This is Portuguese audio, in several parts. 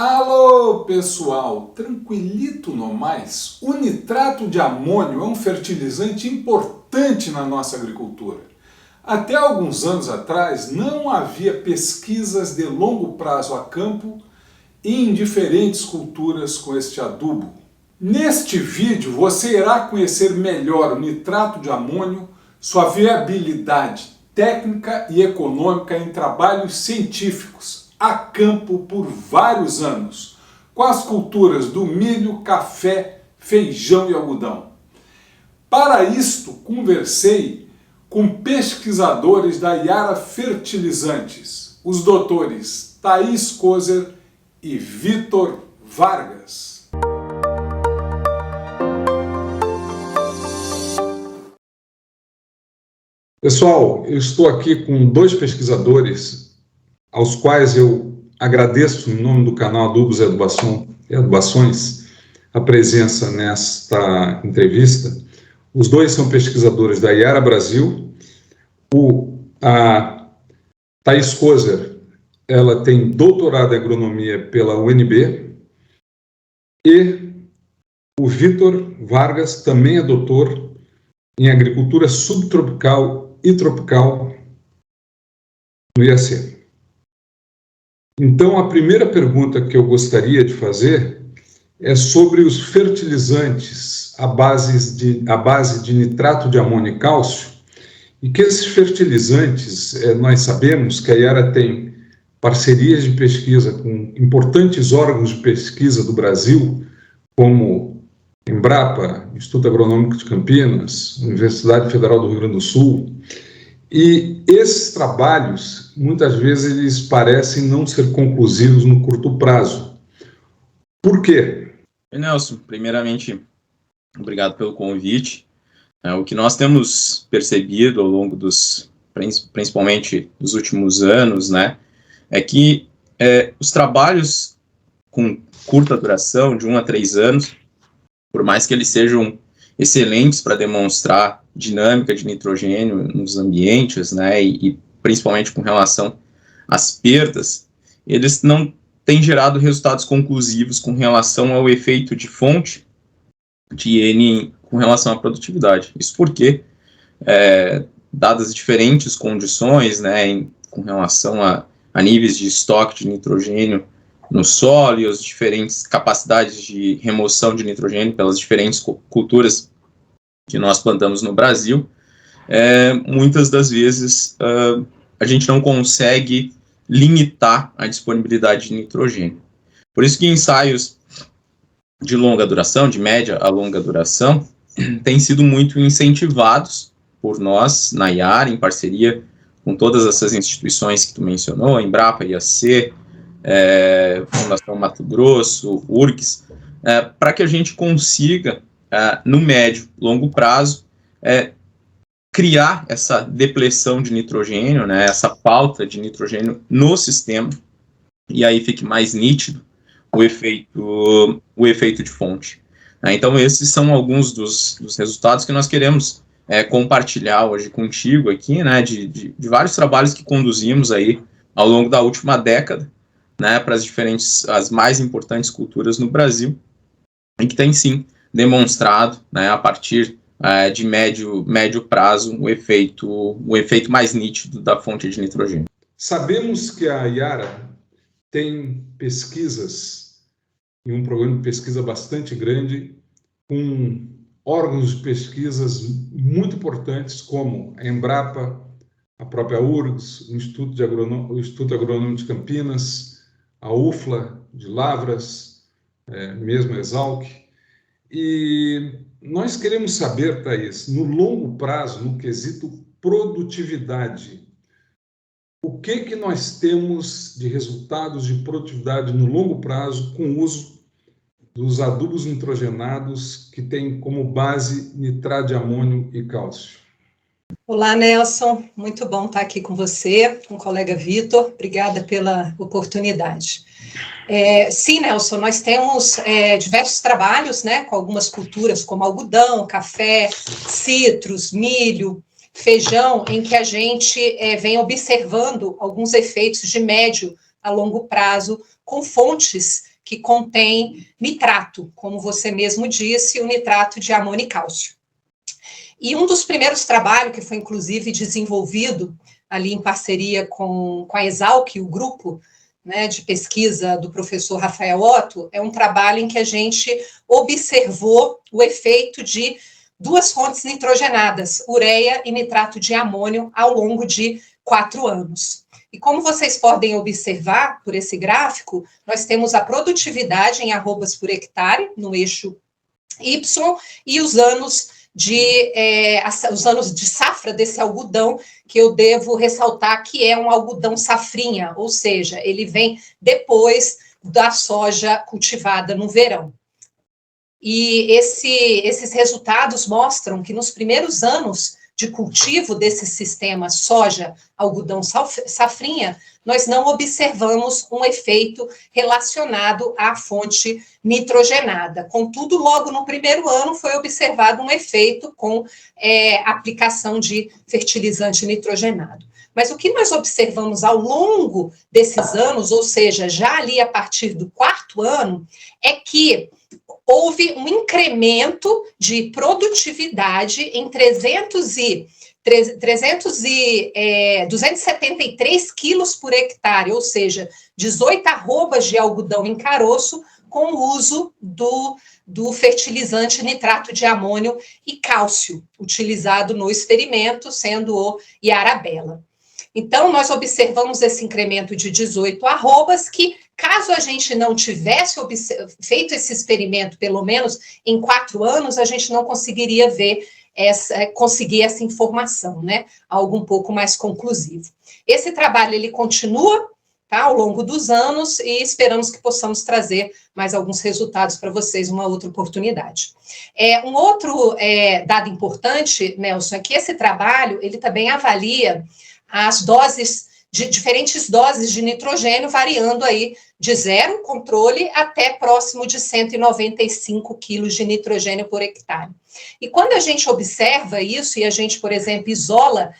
Alô, pessoal! Tranquilito no mais? O nitrato de amônio é um fertilizante importante na nossa agricultura. Até alguns anos atrás, não havia pesquisas de longo prazo a campo e em diferentes culturas com este adubo. Neste vídeo, você irá conhecer melhor o nitrato de amônio, sua viabilidade técnica e econômica em trabalhos científicos a campo por vários anos, com as culturas do milho, café, feijão e algodão. Para isto, conversei com pesquisadores da Yara Fertilizantes, os doutores Thaís Kozer e Vitor Vargas. Pessoal, eu estou aqui com dois pesquisadores aos quais eu agradeço em nome do canal Adubos e Adubações a presença nesta entrevista. Os dois são pesquisadores da Yara Brasil. A Thaís Kozer, ela tem doutorado em agronomia pela UNB, e o Vitor Vargas também é doutor em agricultura subtropical e tropical no IAC. Então, a primeira pergunta que eu gostaria de fazer é sobre os fertilizantes à base de nitrato de amônio e cálcio, e que esses fertilizantes, nós sabemos que a Yara tem parcerias de pesquisa com importantes órgãos de pesquisa do Brasil, como Embrapa, Instituto Agronômico de Campinas, Universidade Federal do Rio Grande do Sul, e esses trabalhos, muitas vezes, eles parecem não ser conclusivos no curto prazo. Por quê? Nelson, primeiramente, obrigado pelo convite. O que nós temos percebido ao longo principalmente dos últimos anos, é que os trabalhos com curta duração, de 1 a 3 anos, por mais que eles sejam excelentes para demonstrar dinâmica de nitrogênio nos ambientes, e principalmente com relação às perdas, eles não têm gerado resultados conclusivos com relação ao efeito de fonte de N com relação à produtividade. Isso porque, dadas as diferentes condições, com relação a níveis de estoque de nitrogênio no solo e as diferentes capacidades de remoção de nitrogênio pelas diferentes culturas que nós plantamos no Brasil, muitas das vezes a gente não consegue limitar a disponibilidade de nitrogênio. Por isso que ensaios de longa duração, de média a longa duração, têm sido muito incentivados por nós, na Yara, em parceria com todas essas instituições que tu mencionou, a Embrapa, IAC, Fundação Mato Grosso, URGS, para que a gente consiga, no médio, longo prazo, criar essa depleção de nitrogênio, essa falta de nitrogênio no sistema, e aí fique mais nítido o efeito de fonte. Então, esses são alguns dos resultados que nós queremos compartilhar hoje contigo aqui, de vários trabalhos que conduzimos aí ao longo da última década, para as mais importantes culturas no Brasil, e que tem, sim, demonstrado, a partir de médio prazo, o efeito mais nítido da fonte de nitrogênio. Sabemos que a Yara tem pesquisas, e um programa de pesquisa bastante grande, com órgãos de pesquisas muito importantes, como a Embrapa, a própria URGS, o Instituto Agronômico de Campinas, a UFLA de Lavras, mesmo a Exalc. E nós queremos saber, Thaís, no longo prazo, no quesito produtividade, o que nós temos de resultados de produtividade no longo prazo com o uso dos adubos nitrogenados que têm como base nitrato de amônio e cálcio? Olá, Nelson, muito bom estar aqui com você, com o colega Vitor, obrigada pela oportunidade. Sim, Nelson, nós temos diversos trabalhos, com algumas culturas como algodão, café, citros, milho, feijão, em que a gente vem observando alguns efeitos de médio a longo prazo com fontes que contém nitrato, como você mesmo disse, o nitrato de amônio e cálcio. E um dos primeiros trabalhos, que foi inclusive desenvolvido ali em parceria com a Exalc, o grupo, né, de pesquisa do professor Rafael Otto, é um trabalho em que a gente observou o efeito de duas fontes nitrogenadas, ureia e nitrato de amônio, ao longo de 4 anos. E como vocês podem observar por esse gráfico, nós temos a produtividade em arrobas por hectare, no eixo Y, e os anos de safra desse algodão, que eu devo ressaltar que é um algodão safrinha, ou seja, ele vem depois da soja cultivada no verão. E esses resultados mostram que nos primeiros anos de cultivo desse sistema soja, algodão, safrinha, nós não observamos um efeito relacionado à fonte nitrogenada. Contudo, logo no primeiro ano foi observado um efeito com aplicação de fertilizante nitrogenado. Mas o que nós observamos ao longo desses anos, ou seja, já ali a partir do 4º ano, é que houve um incremento de produtividade em 273 quilos por hectare, ou seja, 18 arrobas de algodão em caroço, com o uso do fertilizante nitrato de amônio e cálcio, utilizado no experimento, sendo o Yarabela. Então, nós observamos esse incremento de 18 arrobas, que, caso a gente não tivesse feito esse experimento, pelo menos em 4 anos, a gente não conseguiria conseguir essa informação, né? Algo um pouco mais conclusivo. Esse trabalho, ele continua, tá, ao longo dos anos, e esperamos que possamos trazer mais alguns resultados para vocês, uma outra oportunidade. Um outro dado importante, Nelson, é que esse trabalho, ele também avalia as diferentes doses de nitrogênio, variando aí de 0, controle, até próximo de 195 quilos de nitrogênio por hectare. E quando a gente observa isso, e a gente, por exemplo, isola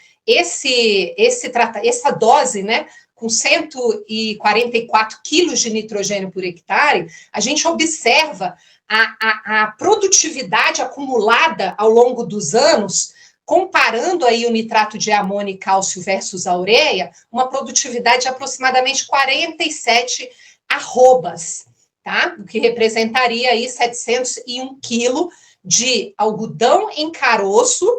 essa dose, né, com 144 quilos de nitrogênio por hectare, a gente observa a produtividade acumulada ao longo dos anos, comparando aí o nitrato de amônio e cálcio versus a ureia, uma produtividade de aproximadamente 47 arrobas, tá? O que representaria aí 701 quilos de algodão em caroço,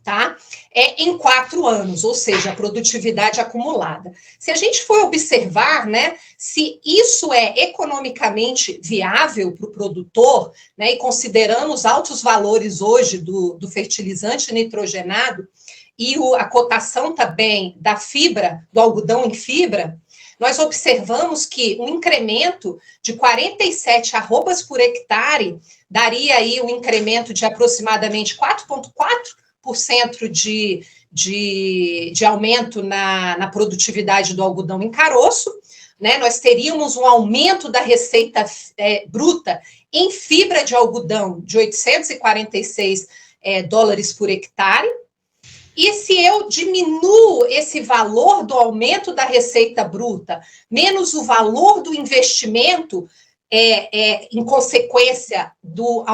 tá? Em 4 anos, ou seja, a produtividade acumulada. Se a gente for observar, né, se isso é economicamente viável para o produtor, né, e considerando os altos valores hoje do fertilizante nitrogenado e a cotação também da fibra, do algodão em fibra, nós observamos que um incremento de 47 arrobas por hectare daria aí um incremento de aproximadamente 4,4% de aumento na produtividade do algodão em caroço, né? Nós teríamos um aumento da receita bruta em fibra de algodão de 846 dólares por hectare. E se eu diminuo esse valor do aumento da receita bruta, menos o valor do investimento, em consequência do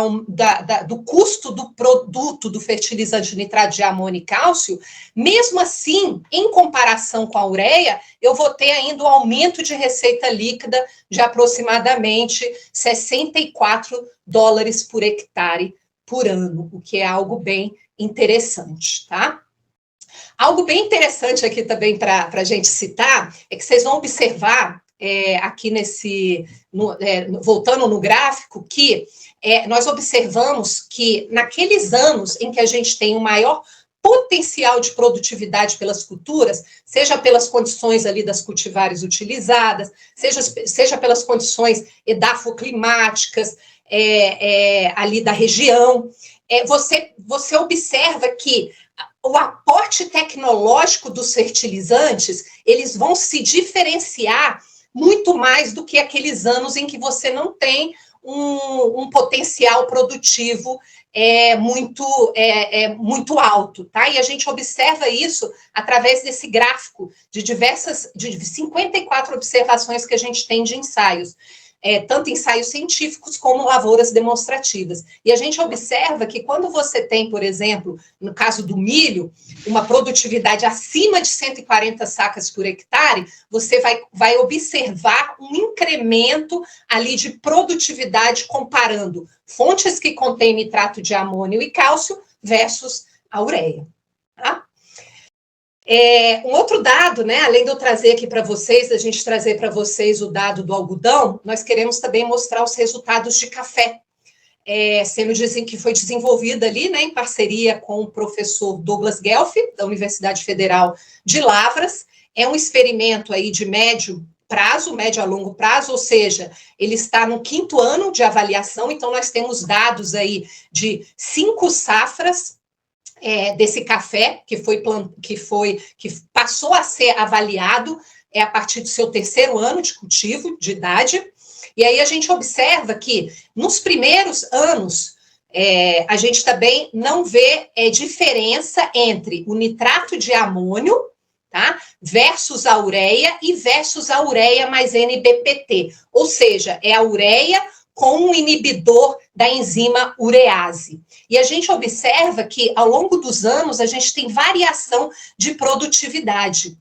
custo do produto do fertilizante nitrato de amônio e cálcio, mesmo assim, em comparação com a ureia, eu vou ter ainda um aumento de receita líquida de aproximadamente 64 dólares por hectare por ano, o que é algo bem interessante, tá? Algo bem interessante aqui também para a gente citar é que vocês vão observar aqui voltando no gráfico, que nós observamos que naqueles anos em que a gente tem um maior potencial de produtividade pelas culturas, seja pelas condições ali das cultivares utilizadas, seja pelas condições edafoclimáticas ali da região, você observa que o aporte tecnológico dos fertilizantes, eles vão se diferenciar muito mais do que aqueles anos em que você não tem um potencial produtivo muito alto, tá? E a gente observa isso através desse gráfico de 54 observações que a gente tem de ensaios. tanto ensaios científicos como lavouras demonstrativas. E a gente observa que quando você tem, por exemplo, no caso do milho, uma produtividade acima de 140 sacas por hectare, você vai observar um incremento ali de produtividade comparando fontes que contêm nitrato de amônio e cálcio versus a ureia. Tá? Um outro dado, né, além de eu trazer aqui para vocês, da gente trazer para vocês o dado do algodão, nós queremos também mostrar os resultados de café, que foi desenvolvida ali, né, em parceria com o professor Douglas Guelph, da Universidade Federal de Lavras. É um experimento aí de médio a longo prazo, ou seja, ele está no 5º ano de avaliação, então nós temos dados aí de 5 safras desse café que passou a ser avaliado a partir do seu 3º ano de cultivo, de idade. E aí a gente observa que nos primeiros anos a gente também não vê diferença entre o nitrato de amônio, tá, versus a ureia e versus a ureia mais NBPT, ou seja, é a ureia com um inibidor da enzima urease. E a gente observa que, ao longo dos anos, a gente tem variação de produtividade.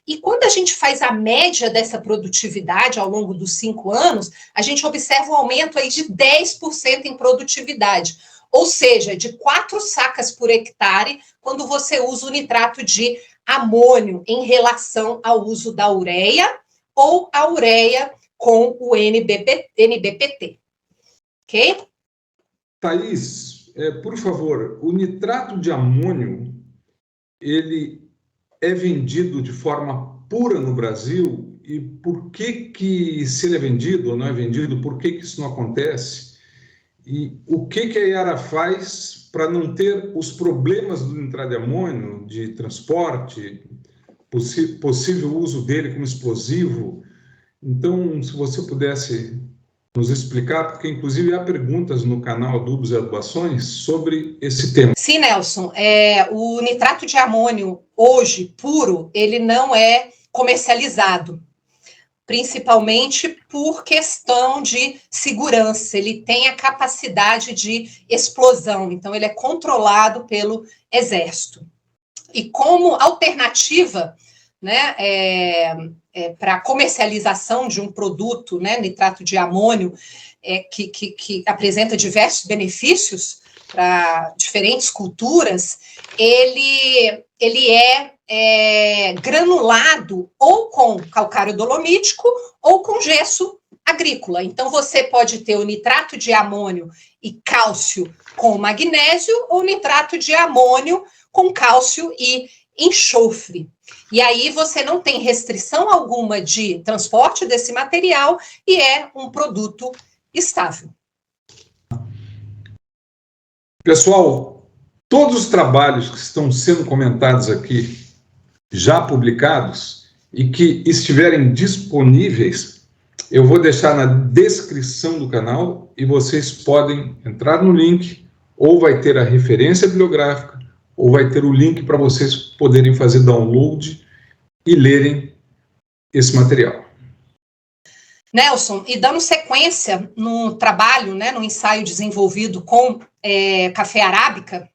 E quando a gente faz a média dessa produtividade ao longo dos 5 anos, a gente observa um aumento aí de 10% em produtividade, ou seja, de 4 sacas por hectare, quando você usa o nitrato de amônio em relação ao uso da ureia ou a ureia com o NBPT. Ok? Thaís, por favor, o nitrato de amônio, ele é vendido de forma pura no Brasil? E por que se ele é vendido ou não é vendido, por que isso não acontece? E o que a Yara faz para não ter os problemas do nitrato de amônio, de transporte, possível uso dele como explosivo? Então, se você pudesse nos explicar, porque inclusive há perguntas no canal Adubos e Adubações sobre esse tema. Sim, Nelson, o nitrato de amônio hoje, puro, ele não é comercializado, principalmente por questão de segurança, ele tem a capacidade de explosão, então ele é controlado pelo Exército. E como alternativa, né, para a comercialização de um produto, né, nitrato de amônio, que apresenta diversos benefícios para diferentes culturas, ele é granulado ou com calcário dolomítico ou com gesso agrícola. Então, você pode ter o nitrato de amônio e cálcio com magnésio ou nitrato de amônio com cálcio e enxofre. E aí você não tem restrição alguma de transporte desse material e é um produto estável. Pessoal, todos os trabalhos que estão sendo comentados aqui, já publicados e que estiverem disponíveis, eu vou deixar na descrição do canal e vocês podem entrar no link, ou vai ter a referência bibliográfica, ou vai ter o link para vocês poderem fazer download e lerem esse material. Nelson, e dando sequência no trabalho, né, no ensaio desenvolvido com café arábica,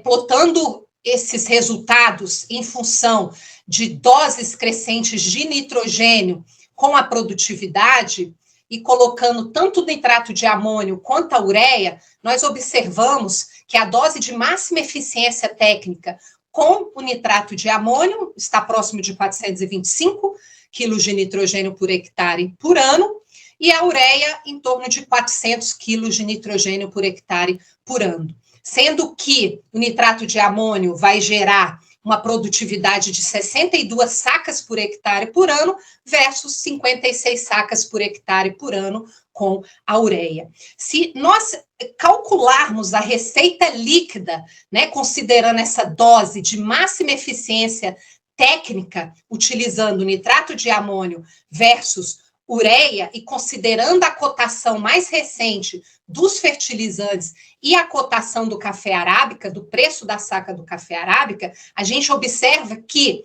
plotando esses resultados em função de doses crescentes de nitrogênio com a produtividade e colocando tanto o nitrato de amônio quanto a ureia, nós observamos que a dose de máxima eficiência técnica com o nitrato de amônio está próximo de 425 quilos de nitrogênio por hectare por ano, e a ureia em torno de 400 quilos de nitrogênio por hectare por ano. Sendo que o nitrato de amônio vai gerar uma produtividade de 62 sacas por hectare por ano versus 56 sacas por hectare por ano com a ureia. Se nós calcularmos a receita líquida, né, considerando essa dose de máxima eficiência técnica, utilizando nitrato de amônio versus ureia e considerando a cotação mais recente dos fertilizantes e a cotação do café arábica, do preço da saca do café arábica, a gente observa que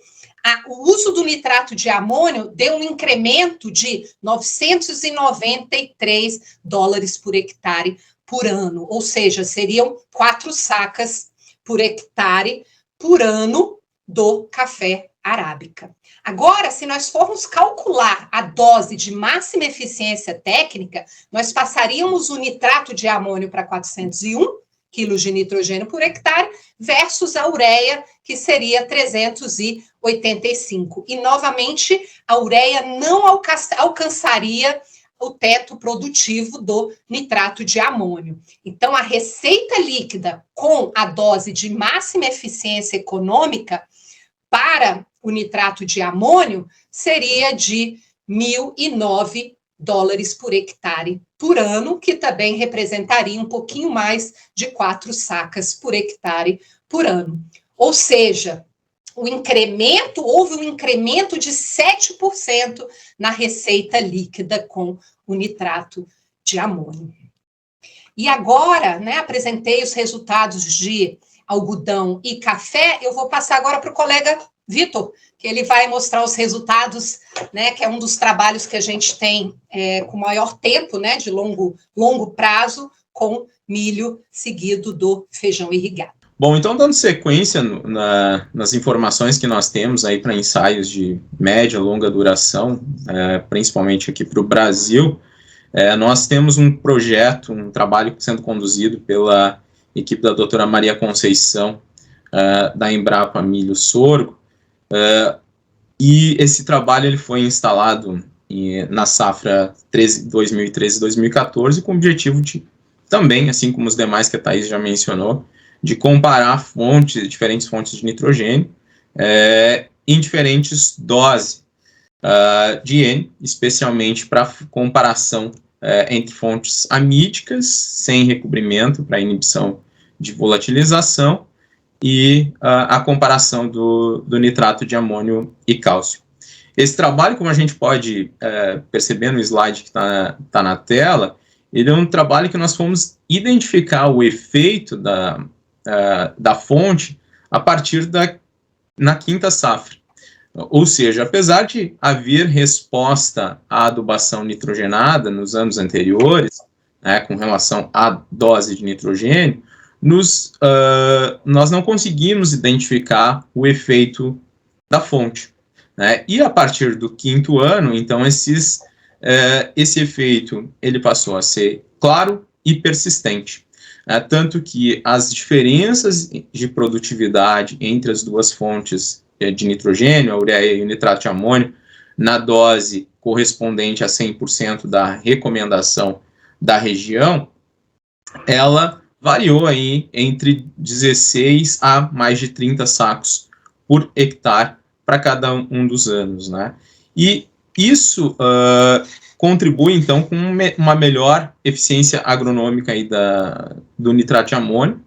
o uso do nitrato de amônio deu um incremento de $993 por hectare por ano, ou seja, seriam 4 sacas por hectare por ano do café arábica. Agora, se nós formos calcular a dose de máxima eficiência técnica, nós passaríamos o nitrato de amônio para 401 quilos de nitrogênio por hectare versus a ureia, que seria 385. E, novamente, a ureia não alcançaria o teto produtivo do nitrato de amônio. Então, a receita líquida com a dose de máxima eficiência econômica para o nitrato de amônio seria de $1.009 por hectare por ano, que também representaria um pouquinho mais de 4 sacas por hectare por ano. Ou seja, houve um incremento de 7% na receita líquida com o nitrato de amônio. E agora, apresentei os resultados de algodão e café, eu vou passar agora para o colega Vitor, que ele vai mostrar os resultados, que é um dos trabalhos que a gente tem com maior tempo, de longo prazo, com milho seguido do feijão irrigado. Bom, então, dando sequência nas informações que nós temos aí para ensaios de média e longa duração, principalmente aqui para o Brasil, nós temos um projeto, um trabalho sendo conduzido pela equipe da doutora Maria Conceição, da Embrapa Milho Sorgo, e esse trabalho ele foi instalado na safra 2013-2014 com o objetivo de também, assim como os demais que a Thaís já mencionou, de comparar diferentes fontes de nitrogênio em diferentes doses de N, especialmente para comparação entre fontes amídicas, sem recobrimento, para inibição de volatilização, e a comparação do nitrato de amônio e cálcio. Esse trabalho, como a gente pode perceber no slide que está na tela, ele é um trabalho que nós fomos identificar o efeito da fonte a partir na quinta safra. Ou seja, apesar de haver resposta à adubação nitrogenada nos anos anteriores, com relação à dose de nitrogênio, nós não conseguimos identificar o efeito da fonte. E a partir do quinto ano, então, esse efeito ele passou a ser claro e persistente. Tanto que as diferenças de produtividade entre as duas fontes de nitrogênio, a ureia e o nitrato de amônio, na dose correspondente a 100% da recomendação da região, ela variou aí entre 16 a mais de 30 sacos por hectare para cada um dos anos, E isso contribui, então, com uma melhor eficiência agronômica aí do nitrato de amônio,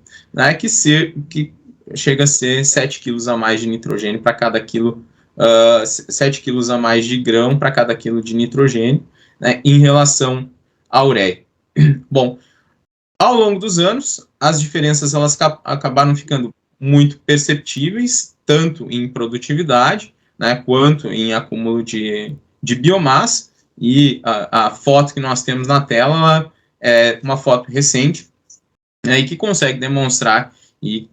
que chega a ser 7 quilos a mais de nitrogênio para cada quilo, 7 quilos a mais de grão para cada quilo de nitrogênio, em relação à ureia. Bom, ao longo dos anos, as diferenças elas acabaram ficando muito perceptíveis, tanto em produtividade, quanto em acúmulo de biomassa, e a foto que nós temos na tela é uma foto recente, e que consegue demonstrar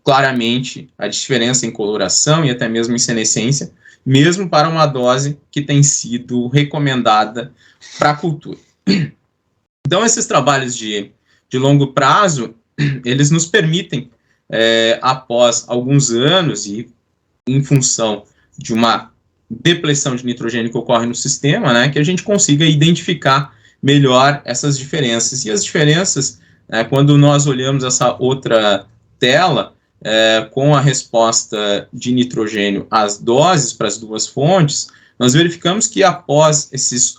claramente a diferença em coloração e até mesmo em senescência, mesmo para uma dose que tem sido recomendada para a cultura. Então, esses trabalhos de longo prazo, eles nos permitem, após alguns anos e em função de uma depleção de nitrogênio que ocorre no sistema, que a gente consiga identificar melhor essas diferenças. E as diferenças, quando nós olhamos essa outra tela, com a resposta de nitrogênio às doses para as duas fontes, nós verificamos que após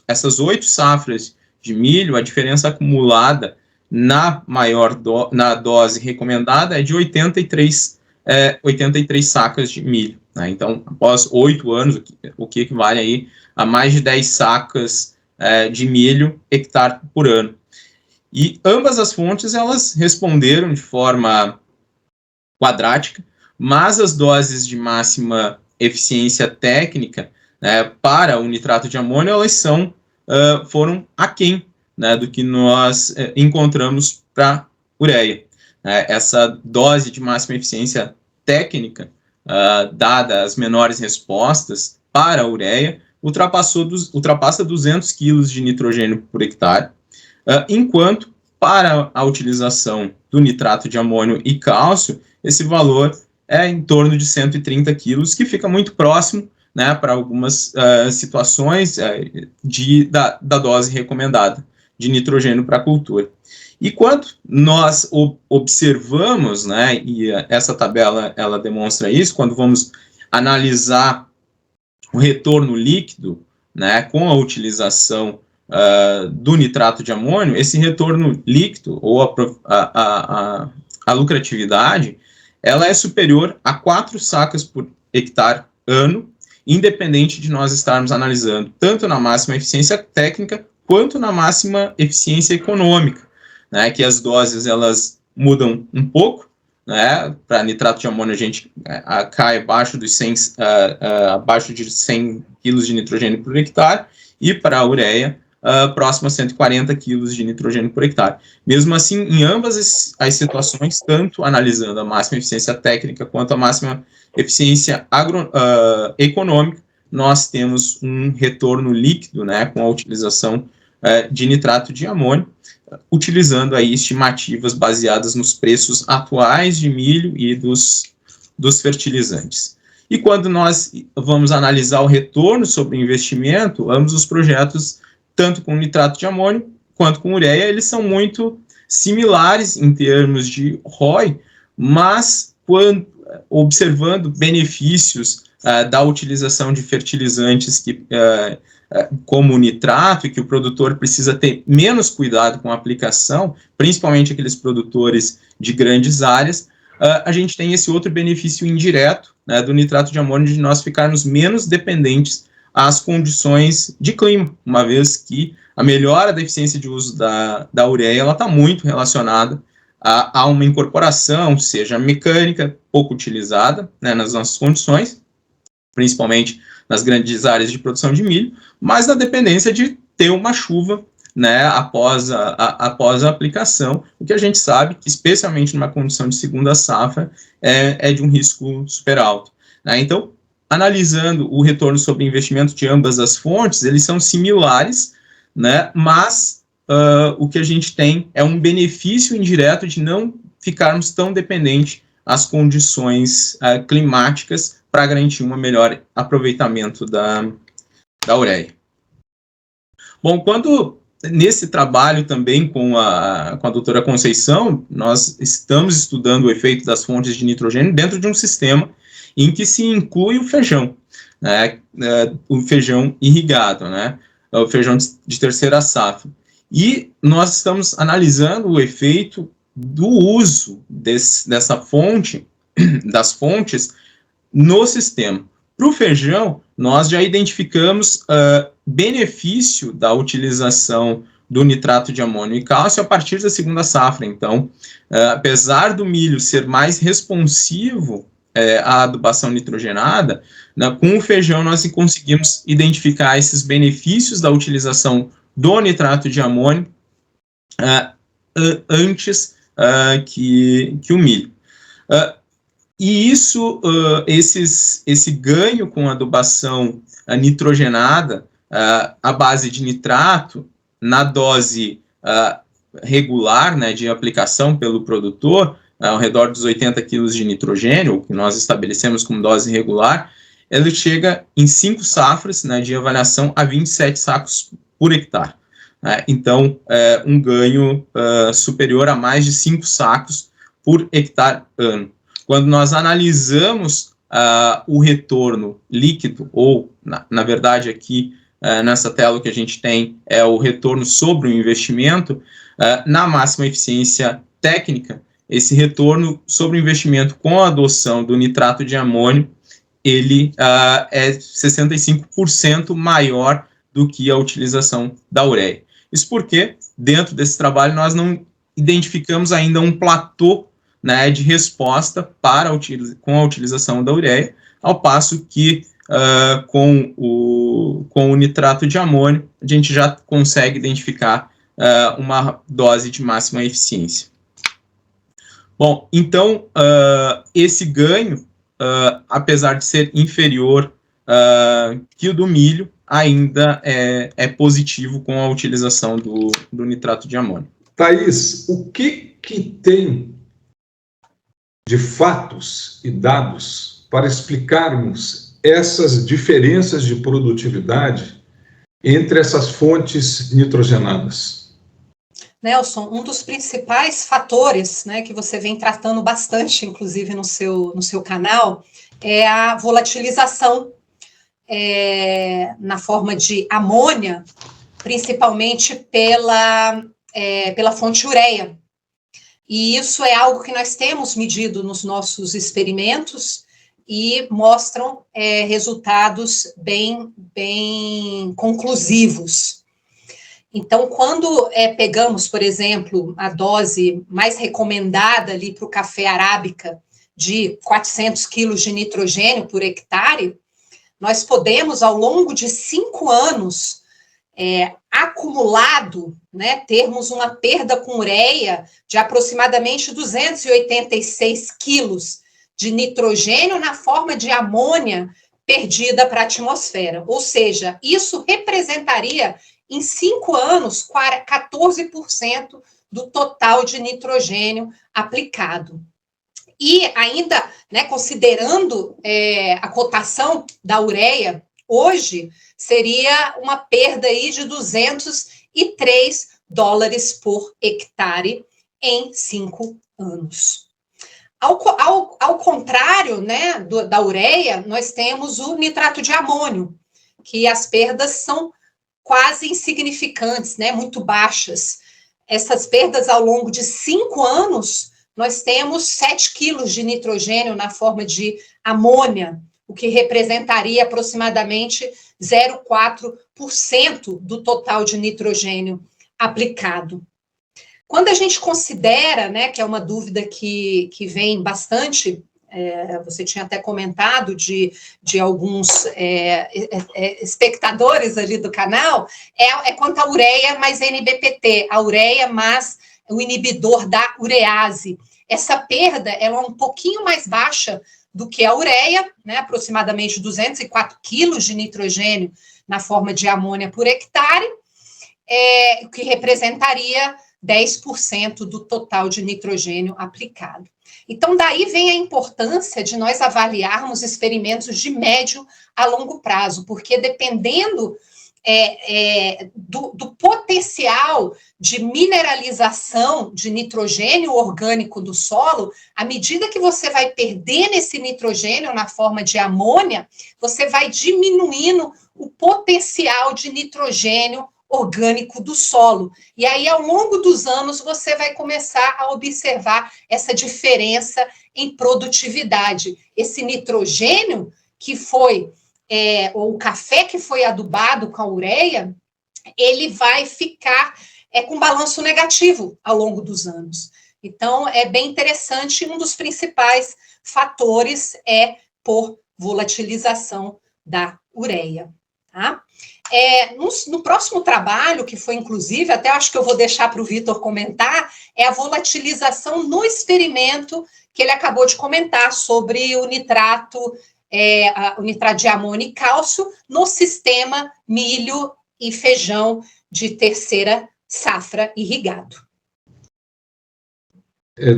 essas 8 safras de milho, a diferença acumulada na dose recomendada é de 83 sacas de milho. Então, após 8 anos, o que equivale aí a mais de 10 sacas de milho hectare por ano. E ambas as fontes, elas responderam de forma quadrática, mas as doses de máxima eficiência técnica, né, para o nitrato de amônio, elas foram aquém, né, do que nós encontramos para ureia. Essa dose de máxima eficiência técnica, dada as menores respostas para a ureia, ultrapassa 200 kg de nitrogênio por hectare, enquanto para a utilização do nitrato de amônio e cálcio, esse valor é em torno de 130 quilos, que fica muito próximo, né, para algumas situações da dose recomendada de nitrogênio para a cultura. E quando nós observamos, né, e essa tabela ela demonstra isso, quando vamos analisar o retorno líquido, né, com a utilização do nitrato de amônio, esse retorno líquido, ou a lucratividade, ela é superior a 4 sacas por hectare ano, independente de nós estarmos analisando tanto na máxima eficiência técnica, quanto na máxima eficiência econômica, né, que as doses elas mudam um pouco, né, para nitrato de amônio a gente cai abaixo de 100 kg de nitrogênio por hectare, e para a ureia, próximo a 140 kg de nitrogênio por hectare. Mesmo assim, em ambas as situações, tanto analisando a máxima eficiência técnica quanto a máxima eficiência econômica, nós temos um retorno líquido, né, com a utilização de nitrato de amônio, utilizando aí estimativas baseadas nos preços atuais de milho e dos fertilizantes. E quando nós vamos analisar o retorno sobre o investimento, ambos os projetos, tanto com nitrato de amônio quanto com ureia, eles são muito similares em termos de ROI, mas observando benefícios da utilização de fertilizantes como o nitrato, e que o produtor precisa ter menos cuidado com a aplicação, principalmente aqueles produtores de grandes áreas, a gente tem esse outro benefício indireto, né, do nitrato de amônio, de nós ficarmos menos dependentes às condições de clima, uma vez que a melhora da eficiência de uso da ureia está muito relacionada a uma incorporação, seja mecânica, pouco utilizada, né, nas nossas condições, principalmente nas grandes áreas de produção de milho, mas na dependência de ter uma chuva, né, após a aplicação, o que a gente sabe que, especialmente numa condição de segunda safra, é de um risco super alto, né? Então, analisando o retorno sobre investimento de ambas as fontes, eles são similares, né, mas o que a gente tem é um benefício indireto de não ficarmos tão dependentes às condições climáticas para garantir um melhor aproveitamento da ureia. Bom, nesse trabalho também com a doutora Conceição, nós estamos estudando o efeito das fontes de nitrogênio dentro de um sistema em que se inclui o feijão, né, o feijão irrigado, né, o feijão de terceira safra. E nós estamos analisando o efeito do uso dessa fonte, das fontes, no sistema. Para o feijão, nós já identificamos benefício da utilização do nitrato de amônio e cálcio a partir da segunda safra. Então, apesar do milho ser mais responsivo à adubação nitrogenada, né, com o feijão nós conseguimos identificar esses benefícios da utilização do nitrato de amônio antes que o milho. E esse ganho com adubação nitrogenada à base de nitrato, na dose regular, né, de aplicação pelo produtor, ao redor dos 80 kg de nitrogênio, que nós estabelecemos como dose regular, ele chega em 5 safras, né, de avaliação a 27 sacos por hectare. Então, um ganho superior a mais de 5 sacos por hectare ano. Quando nós analisamos o retorno líquido, ou, na verdade, aqui nessa tela o que a gente tem é o retorno sobre o investimento, na máxima eficiência técnica, esse retorno sobre o investimento com a adoção do nitrato de amônio, ele é 65% maior do que a utilização da ureia. Isso porque, dentro desse trabalho, nós não identificamos ainda um platô, né, de resposta com a utilização da ureia, ao passo que com o nitrato de amônio a gente já consegue identificar uma dose de máxima eficiência. Bom, então, esse ganho, apesar de ser inferior que o do milho, ainda é positivo com a utilização do nitrato de amônio. Thaís, o que tem de fatos e dados para explicarmos essas diferenças de produtividade entre essas fontes nitrogenadas? Nelson, um dos principais fatores, né, que você vem tratando bastante, inclusive no seu canal, é a volatilização na forma de amônia, principalmente pela fonte ureia. E isso é algo que nós temos medido nos nossos experimentos e mostram resultados bem conclusivos. Então, quando pegamos, por exemplo, a dose mais recomendada ali para o café arábica de 400 quilos de nitrogênio por hectare, nós podemos, ao longo de 5 anos, acumulado, né, termos uma perda com ureia de aproximadamente 286 quilos de nitrogênio na forma de amônia perdida para a atmosfera. Ou seja, isso representaria, em 5 anos, 14% do total de nitrogênio aplicado. E ainda, né, considerando a cotação da ureia, hoje seria uma perda aí de $203 por hectare em 5 anos. Ao contrário, né, da ureia, nós temos o nitrato de amônio, que as perdas são quase insignificantes, né, muito baixas. Essas perdas ao longo de 5 anos, nós temos 7 quilos de nitrogênio na forma de amônia, o que representaria aproximadamente 0,4% do total de nitrogênio aplicado. Quando a gente considera, né, que é uma dúvida que vem bastante, você tinha até comentado de alguns espectadores ali do canal, quanto à ureia mais NBPT, a ureia mais o inibidor da urease. Essa perda ela é um pouquinho mais baixa do que a ureia, né, aproximadamente 204 quilos de nitrogênio na forma de amônia por hectare, o que representaria 10% do total de nitrogênio aplicado. Então, daí vem a importância de nós avaliarmos experimentos de médio a longo prazo, porque dependendo do potencial de mineralização de nitrogênio orgânico do solo, à medida que você vai perdendo esse nitrogênio na forma de amônia, você vai diminuindo o potencial de nitrogênio orgânico do solo. E aí, ao longo dos anos, você vai começar a observar essa diferença em produtividade. Esse nitrogênio que foi, ou o café que foi adubado com a ureia, ele vai ficar com balanço negativo ao longo dos anos. Então, é bem interessante, um dos principais fatores é por volatilização da ureia, tá? No próximo trabalho, que foi inclusive, até acho que eu vou deixar para o Vitor comentar, é a volatilização no experimento que ele acabou de comentar sobre o nitrato de amônio e cálcio no sistema milho e feijão de terceira safra irrigado.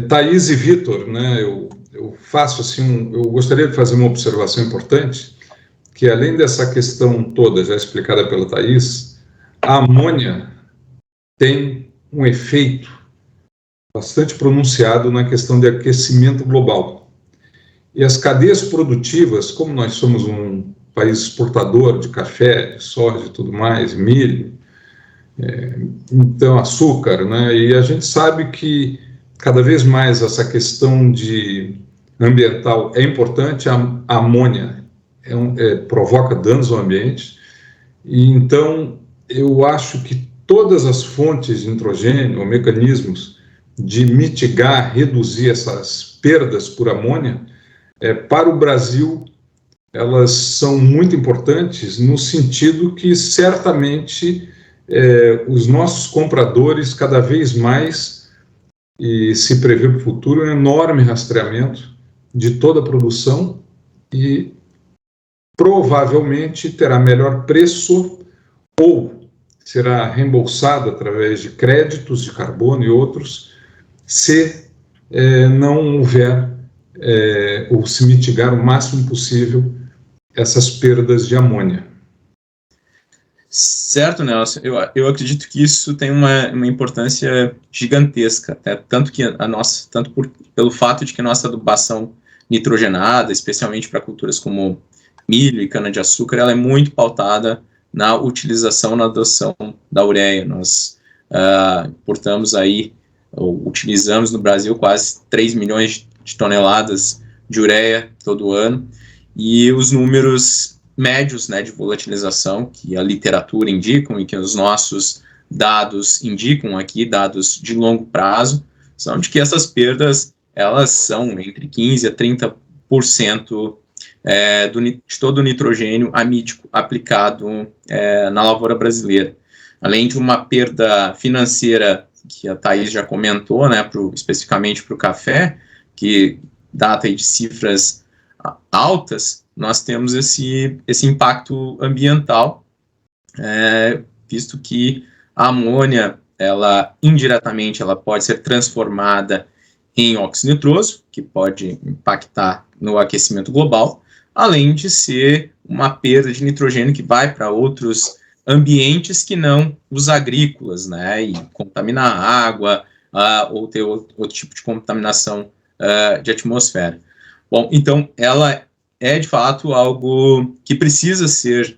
Thaís e Vitor, né, eu faço assim, eu gostaria de fazer uma observação importante, que além dessa questão toda já explicada pela Thaís, a amônia tem um efeito bastante pronunciado na questão de aquecimento global. E as cadeias produtivas, como nós somos um país exportador de café, de soja e tudo mais, milho, então açúcar, né, e a gente sabe que cada vez mais essa questão ambiental é importante, a amônia provoca danos ao ambiente, e então eu acho que todas as fontes de nitrogênio, ou mecanismos de mitigar, reduzir essas perdas por amônia, para o Brasil elas são muito importantes no sentido que certamente os nossos compradores cada vez mais, e se prevê para o futuro, um enorme rastreamento de toda a produção e provavelmente terá melhor preço ou será reembolsado através de créditos de carbono e outros, se não houver ou se mitigar o máximo possível essas perdas de amônia. Certo, Nelson. Eu acredito que isso tem uma importância gigantesca, tanto que pelo fato de que a nossa adubação nitrogenada, especialmente para culturas como milho e cana-de-açúcar, ela é muito pautada na utilização, na adoção da ureia. Nós importamos aí, ou utilizamos no Brasil quase 3 milhões de toneladas de ureia todo ano, e os números médios, né, de volatilização que a literatura indicam e que os nossos dados indicam aqui, dados de longo prazo, são de que essas perdas, elas são entre 15% a 30% de todo o nitrogênio amítico aplicado na lavoura brasileira. Além de uma perda financeira que a Thaís já comentou, né, especificamente para o café, que data aí de cifras altas, nós temos esse impacto ambiental, visto que a amônia, ela indiretamente, ela pode ser transformada em óxido nitroso, que pode impactar no aquecimento global, além de ser uma perda de nitrogênio que vai para outros ambientes que não os agrícolas, né, e contaminar a água, ou ter outro tipo de contaminação de atmosfera. Bom, então, ela é, de fato, algo que precisa ser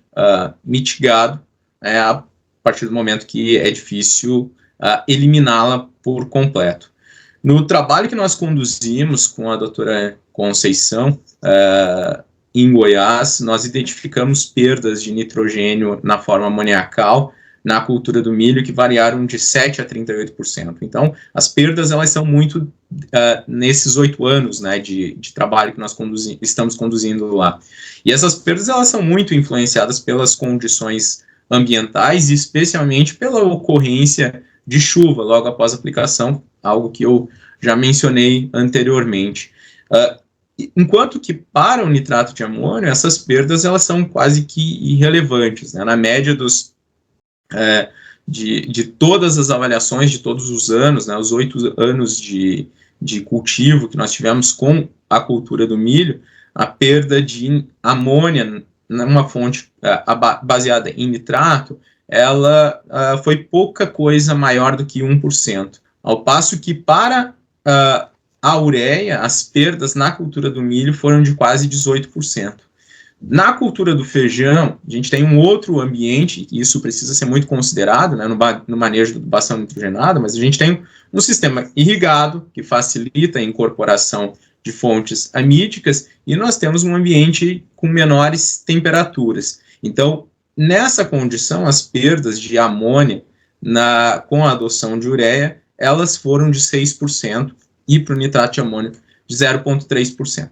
mitigado a partir do momento que é difícil eliminá-la por completo. No trabalho que nós conduzimos com a doutora Conceição, em Goiás, nós identificamos perdas de nitrogênio na forma amoniacal na cultura do milho que variaram de 7% a 38%. Então, as perdas, elas são muito nesses 8 anos, né, de trabalho que nós estamos conduzindo lá. E essas perdas, elas são muito influenciadas pelas condições ambientais e especialmente pela ocorrência de chuva logo após a aplicação, algo que eu já mencionei anteriormente. Enquanto que para o nitrato de amônio, essas perdas, elas são quase que irrelevantes, né? Na média de todas as avaliações de todos os anos, né, os 8 anos de cultivo que nós tivemos com a cultura do milho, a perda de amônia numa fonte baseada em nitrato, ela foi pouca coisa maior do que 1%, ao passo que para a ureia, as perdas na cultura do milho foram de quase 18%. Na cultura do feijão, a gente tem um outro ambiente, e isso precisa ser muito considerado, né, no manejo da adubação nitrogenada, mas a gente tem um sistema irrigado, que facilita a incorporação de fontes amíticas, e nós temos um ambiente com menores temperaturas. Então, nessa condição, as perdas de amônia com a adoção de ureia, elas foram de 6%, e para o nitrato de amônio, de 0,3%.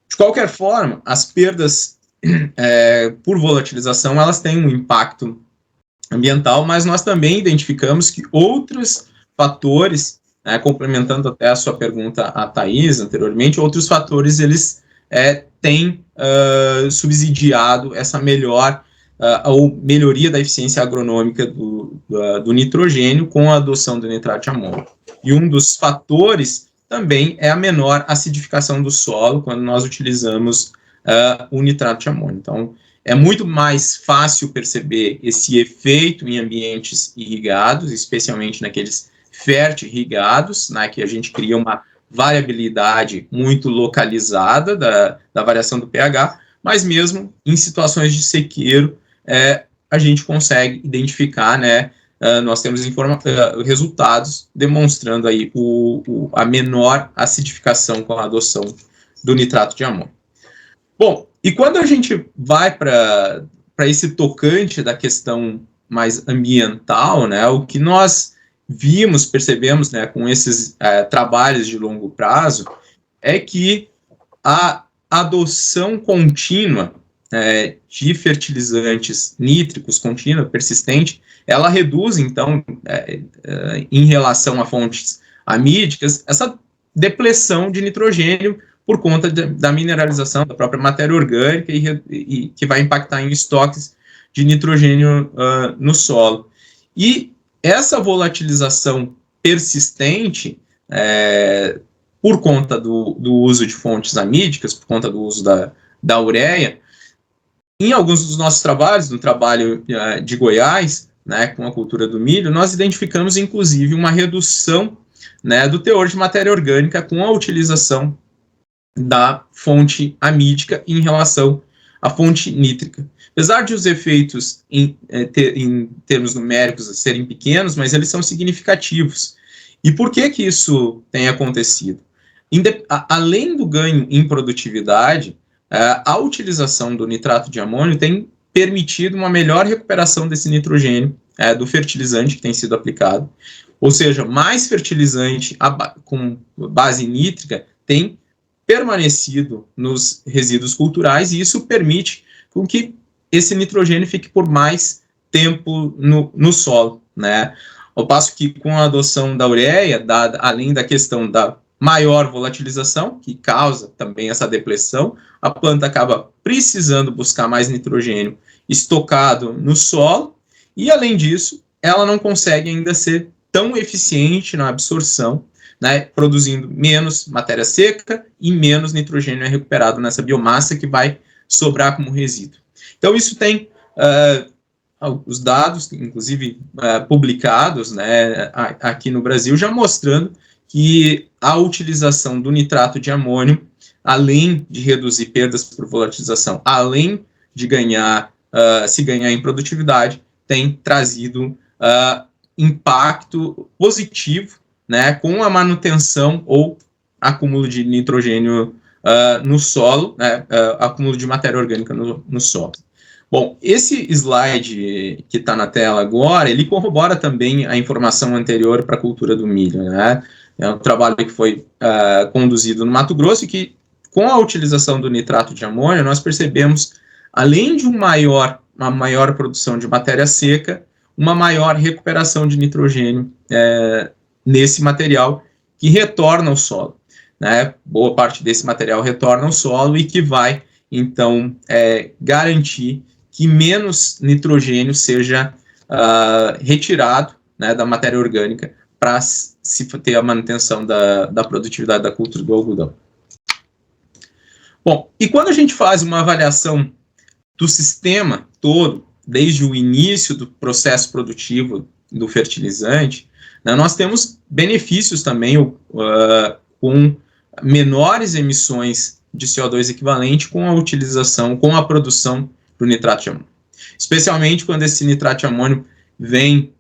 De qualquer forma, as perdas por volatilização, elas têm um impacto ambiental, mas nós também identificamos que outros fatores, complementando até a sua pergunta à Thaís anteriormente, outros fatores, eles têm subsidiado essa ou melhoria da eficiência agronômica do nitrogênio com a adoção do nitrato de amônio. E um dos fatores também é a menor acidificação do solo quando nós utilizamos o nitrato de amônio. Então, é muito mais fácil perceber esse efeito em ambientes irrigados, especialmente naqueles fertirrigados, né, que a gente cria uma variabilidade muito localizada da variação do pH, mas mesmo em situações de sequeiro, a gente consegue identificar, né, nós temos resultados demonstrando aí a menor acidificação com a adoção do nitrato de amônio. Bom, e quando a gente vai para esse tocante da questão mais ambiental, né, o que nós percebemos, né, com esses trabalhos de longo prazo, é que a adoção contínua de fertilizantes nítricos, contínua, persistente, ela reduz, então, em relação a fontes amídicas, essa depressão de nitrogênio por conta da mineralização da própria matéria orgânica e que vai impactar em estoques de nitrogênio no solo. E essa volatilização persistente, por conta do uso de fontes amídicas, por conta do uso da ureia, em alguns dos nossos trabalhos, no trabalho de Goiás, né, com a cultura do milho, nós identificamos, inclusive, uma redução, né, do teor de matéria orgânica com a utilização da fonte amídica em relação à fonte nítrica. Apesar de os efeitos em termos numéricos serem pequenos, mas eles são significativos. E por que isso tem acontecido? Além do ganho em produtividade, a utilização do nitrato de amônio tem permitido uma melhor recuperação desse nitrogênio do fertilizante que tem sido aplicado. Ou seja, mais fertilizante com base nítrica tem permanecido nos resíduos culturais e isso permite com que esse nitrogênio fique por mais tempo no solo, né? Ao passo que com a adoção da ureia, além da questão da maior volatilização, que causa também essa depressão, a planta acaba precisando buscar mais nitrogênio estocado no solo, e além disso, ela não consegue ainda ser tão eficiente na absorção, né, produzindo menos matéria seca e menos nitrogênio é recuperado nessa biomassa que vai sobrar como resíduo. Então, isso tem os dados, inclusive publicados, né, aqui no Brasil, já mostrando que a utilização do nitrato de amônio, além de reduzir perdas por volatilização, além de se ganhar em produtividade, tem trazido impacto positivo, né, com a manutenção ou acúmulo de nitrogênio no solo, né, acúmulo de matéria orgânica no solo. Bom, esse slide que está na tela agora, ele corrobora também a informação anterior para a cultura do milho, né? É um trabalho que foi conduzido no Mato Grosso e que, com a utilização do nitrato de amônio, nós percebemos, além de uma maior produção de matéria seca, uma maior recuperação de nitrogênio nesse material que retorna ao solo, né? Boa parte desse material retorna ao solo e que vai, então, garantir que menos nitrogênio seja retirado, né, da matéria orgânica para se ter a manutenção da produtividade da cultura do algodão. Bom, e quando a gente faz uma avaliação do sistema todo, desde o início do processo produtivo do fertilizante, né, nós temos benefícios também com menores emissões de CO2 equivalente com a utilização, com a produção do nitrato de amônio. Especialmente quando esse nitrato de amônio vem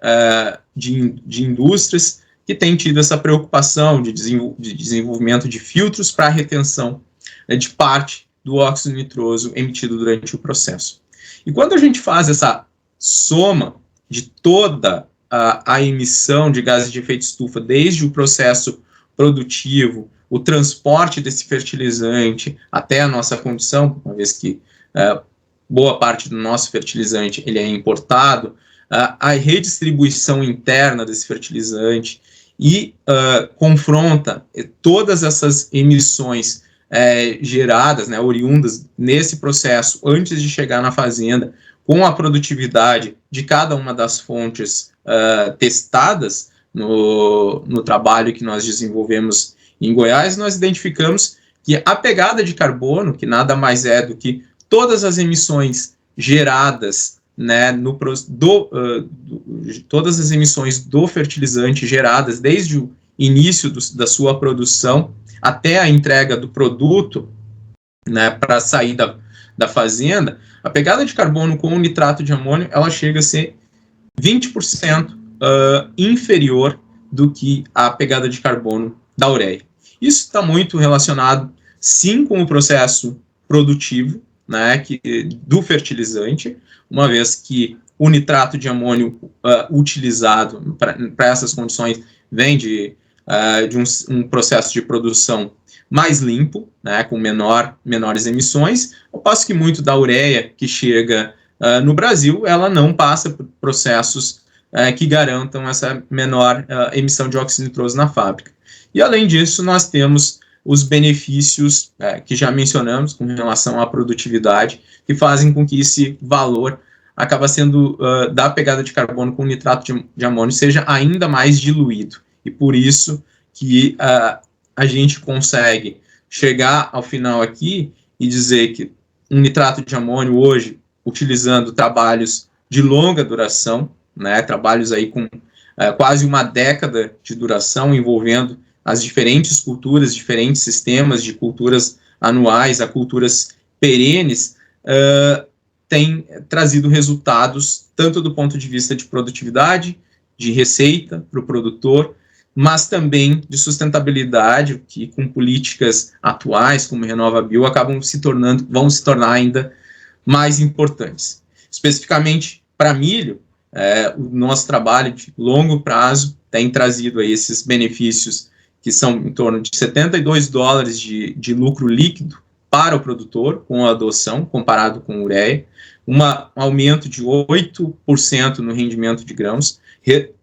de indústrias que têm tido essa preocupação de desenvolvimento de filtros para a retenção de parte do óxido nitroso emitido durante o processo. E quando a gente faz essa soma de toda a emissão de gases de efeito estufa, desde o processo produtivo, o transporte desse fertilizante até a nossa condição, uma vez que boa parte do nosso fertilizante ele é importado, a redistribuição interna desse fertilizante e confronta todas essas emissões geradas, né, oriundas nesse processo antes de chegar na fazenda, com a produtividade de cada uma das fontes testadas no trabalho que nós desenvolvemos em Goiás, nós identificamos que a pegada de carbono, que nada mais é do que todas as emissões geradas, né, todas as emissões do fertilizante geradas desde o início da sua produção até a entrega do produto, né, para sair da fazenda, a pegada de carbono com o nitrato de amônio, ela chega a ser 20% inferior do que a pegada de carbono da ureia. Isso está muito relacionado, sim, com o processo produtivo, né, do fertilizante, uma vez que o nitrato de amônio utilizado para essas condições vem de de um processo de produção mais limpo, né, com menores emissões, ao passo que muito da ureia que chega no Brasil, ela não passa por processos que garantam essa menor emissão de óxido nitroso na fábrica. E, além disso, nós temos os benefícios que já mencionamos com relação à produtividade, que fazem com que esse valor acaba sendo da pegada de carbono com nitrato de amônio seja ainda mais diluído. E por isso que a gente consegue chegar ao final aqui e dizer que um nitrato de amônio hoje, utilizando trabalhos de longa duração, né, trabalhos aí com quase uma década de duração, envolvendo as diferentes culturas, diferentes sistemas de culturas anuais a culturas perenes, tem trazido resultados tanto do ponto de vista de produtividade, de receita para o produtor, mas também de sustentabilidade, que com políticas atuais, como RenovaBio, vão se tornar ainda mais importantes. Especificamente para milho, o nosso trabalho de longo prazo tem trazido aí esses benefícios que são em torno de $72 de lucro líquido para o produtor com a adoção, comparado com ureia, um aumento de 8% no rendimento de grãos,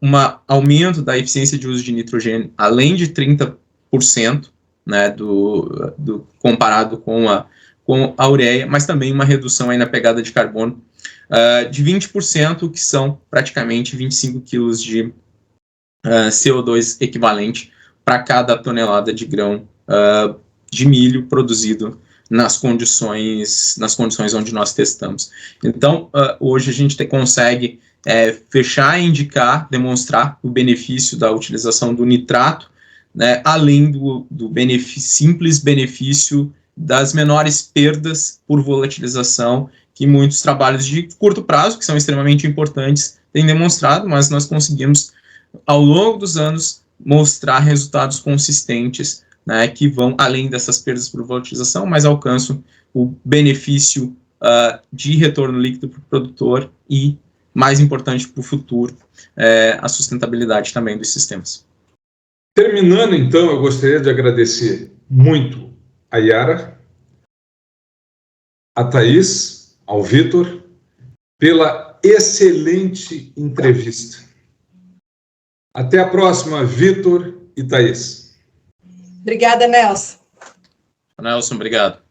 um aumento da eficiência de uso de nitrogênio além de 30%, né, comparado com a ureia, mas também uma redução aí na pegada de carbono de 20%, que são praticamente 25 quilos de CO2 equivalente para cada tonelada de grão de milho produzido nas condições onde nós testamos. Então, hoje a gente consegue fechar, indicar, demonstrar o benefício da utilização do nitrato, né, além do simples benefício das menores perdas por volatilização que muitos trabalhos de curto prazo, que são extremamente importantes, têm demonstrado, mas nós conseguimos, ao longo dos anos, mostrar resultados consistentes, né, que vão além dessas perdas por volatilização, mas alcançam o benefício de retorno líquido para o produtor e, mais importante para o futuro, a sustentabilidade também dos sistemas. Terminando, então, eu gostaria de agradecer muito a Yara, a Thaís, ao Vitor, pela excelente entrevista. Até a próxima, Vitor e Thaís. Obrigada, Nelson. Nelson, obrigado.